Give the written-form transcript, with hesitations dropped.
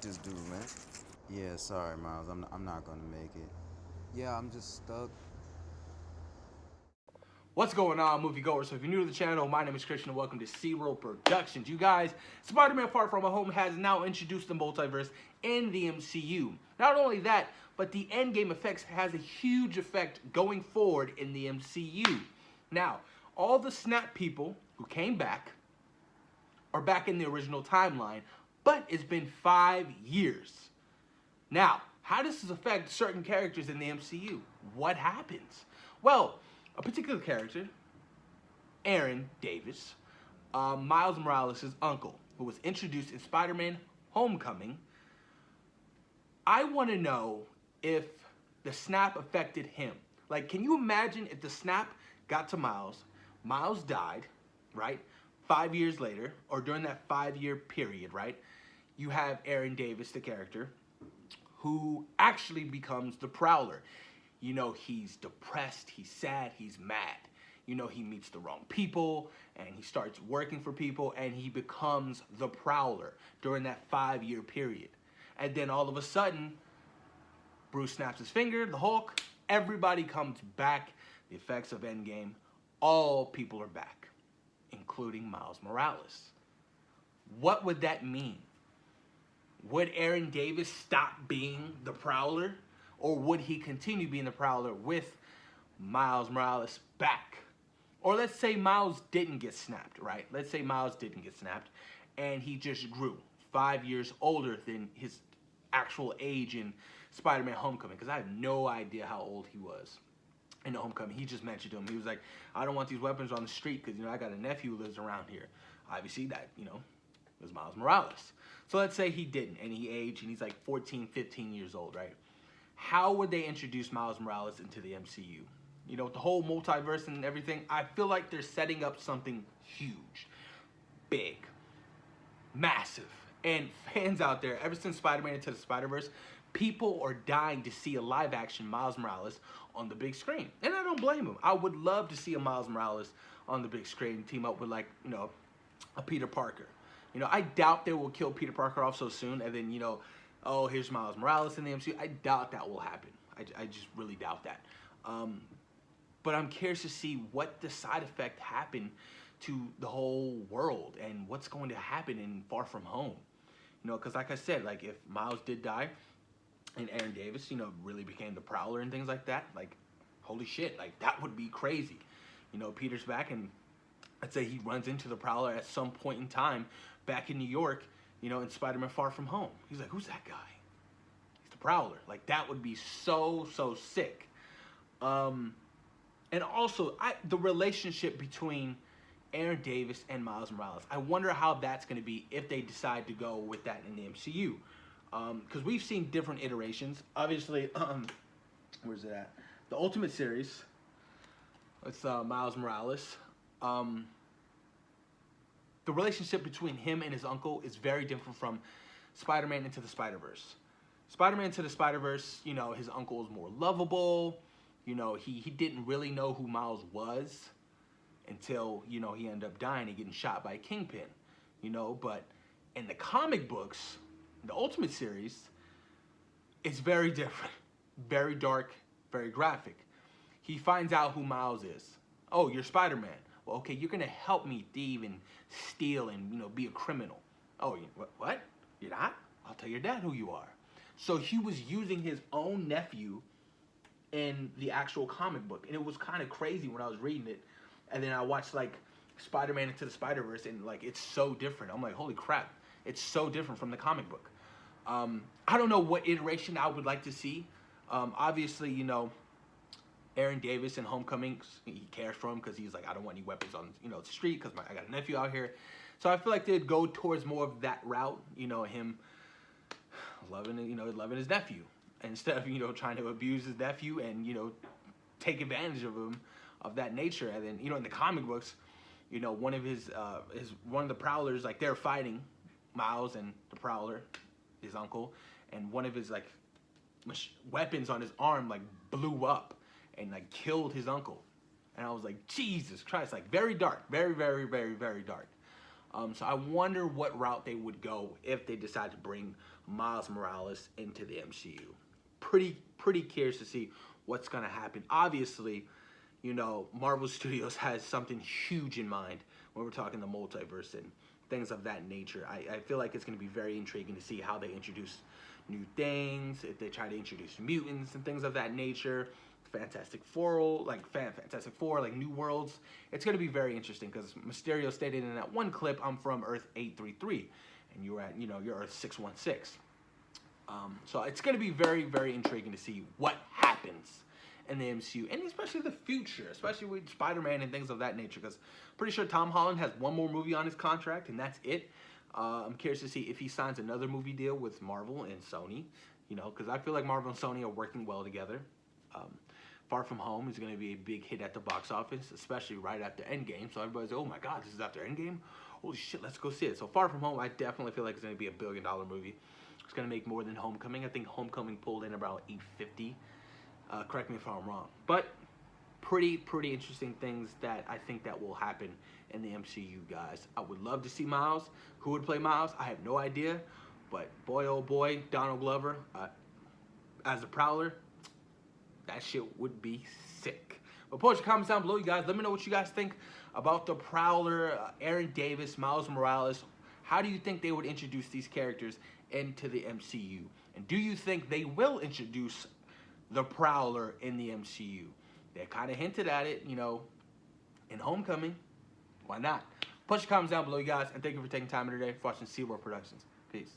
this dude, man. Yeah, sorry, Miles. I'm not gonna make it. Yeah, I'm just stuck. What's going on, moviegoers? So if you're new to the channel, my name is Christian and welcome to Zero Productions. You guys, Spider-Man Far From Home has now introduced the multiverse in the MCU. Not only that, but the Endgame effects has a huge effect going forward in the MCU. Now, all the Snap people who came back are back in the original timeline, but it's been 5 years. Now, how does this affect certain characters in the MCU? What happens? Well, a particular character, Aaron Davis, Miles Morales' uncle, who was introduced in Spider-Man Homecoming. I want to know if the snap affected him. Like, can you imagine if the snap got to Miles, Miles died, right? 5 years later, or during that 5-year period, right? You have Aaron Davis, the character, who actually becomes the Prowler. You know, he's depressed, he's sad, he's mad. You know, he meets the wrong people, and he starts working for people, and he becomes the Prowler during that 5-year period. And then all of a sudden, Bruce snaps his finger, the Hulk, everybody comes back. The effects of Endgame, all people are back, including Miles Morales. What would that mean? Would Aaron Davis stop being the Prowler? Or would he continue being the Prowler with Miles Morales back? Or let's say Miles didn't get snapped, right? Let's say Miles didn't get snapped and he just grew 5 years older than his actual age in Spider-Man Homecoming, because I have no idea how old he was in the Homecoming. He just mentioned to him, he was like, I don't want these weapons on the street because, you know, I got a nephew who lives around here. Obviously that, you know, was Miles Morales. So let's say he didn't and he aged and he's like 14, 15 years old, right? How would they introduce Miles Morales into the MCU? You know, with the whole multiverse and everything, I feel like they're setting up something huge, big, massive. And fans out there, ever since Spider-Man Into the Spider-Verse, people are dying to see a live-action Miles Morales on the big screen. And I don't blame them. I would love to see a Miles Morales on the big screen team up with, like, you know, a Peter Parker. You know, I doubt they will kill Peter Parker off so soon and then, you know, oh, here's Miles Morales in the MCU. I doubt that will happen. I just really doubt that. But I'm curious to see what the side effect happened to the whole world and what's going to happen in Far From Home. You know, because like I said, like if Miles did die and Aaron Davis, you know, really became the Prowler and things like that, like, holy shit, like that would be crazy. You know, Peter's back and let's say he runs into the Prowler at some point in time back in New York, you know, in Spider-Man Far From Home. He's like, who's that guy? He's the Prowler. Like, that would be so, so sick. And also, the relationship between Aaron Davis and Miles Morales, I wonder how that's going to be if they decide to go with that in the MCU. Because we've seen different iterations. Obviously, where's it at? The Ultimate Series, it's Miles Morales. The relationship between him and his uncle is very different from Spider-Man Into the Spider-Verse. Spider-Man Into the Spider-Verse, you know, his uncle is more lovable. You know, he didn't really know who Miles was until, you know, he ended up dying and getting shot by a Kingpin. You know, but in the comic books, the Ultimate Series, it's very different. Very dark, very graphic. He finds out who Miles is. Oh, you're Spider-Man. Well, okay, you're going to help me thieve and steal and, you know, be a criminal. Oh, what? You're not? I'll tell your dad who you are. So he was using his own nephew in the actual comic book. And it was kind of crazy when I was reading it. And then I watched, like, Spider-Man Into the Spider-Verse, and, like, it's so different. I'm like, holy crap. It's so different from the comic book. I don't know what iteration I would like to see. Obviously, you know, Aaron Davis in Homecoming, he cares for him because he's like, I don't want any weapons on, you know, the street because I got a nephew out here. So I feel like they'd go towards more of that route, you know, him loving his nephew instead of, you know, trying to abuse his nephew and, you know, take advantage of him of that nature. And then, you know, in the comic books, you know, one of the Prowlers, like, they're fighting Miles and the Prowler, his uncle, and one of his, like, weapons on his arm, like, blew up and, like, killed his uncle. And I was like, Jesus Christ, like, very dark, very, very, very, very dark. So I wonder what route they would go if they decide to bring Miles Morales into the MCU. Pretty curious to see what's gonna happen. Obviously, you know, Marvel Studios has something huge in mind when we're talking the multiverse and things of that nature. I feel like it's going to be very intriguing to see how they introduce new things, if they try to introduce mutants and things of that nature, Fantastic Four, like New Worlds. It's going to be very interesting because Mysterio stated in that one clip, "I'm from Earth 833, and you're at, you're Earth 616." So it's going to be very intriguing to see what happens in the MCU, and especially the future, especially with Spider-Man and things of that nature, because pretty sure Tom Holland has one more movie on his contract, and that's it. I'm curious to see if he signs another movie deal with Marvel and Sony, because I feel like Marvel and Sony are working well together. Far From Home is going to be a big hit at the box office, especially right after Endgame, so everybody's like, oh my god, this is after Endgame? Holy shit, let's go see it. So Far From Home, I definitely feel like it's going to be a billion-dollar movie. It's going to make more than Homecoming. I think Homecoming pulled in about 850. Correct me if I'm wrong. But pretty interesting things that I think that will happen in the MCU, guys. I would love to see Miles. Who would play Miles? I have no idea. But boy, oh boy, Donald Glover as a Prowler, that shit would be sick. But post your comments down below, you guys. Let me know what you guys think about the Prowler, Aaron Davis, Miles Morales. How do you think they would introduce these characters into the MCU? And do you think they will introduce the Prowler in the MCU? They kind of hinted at it, in Homecoming. Why not? Put your comments down below, you guys. And thank you for taking time today for watching SeaWorld Productions. Peace.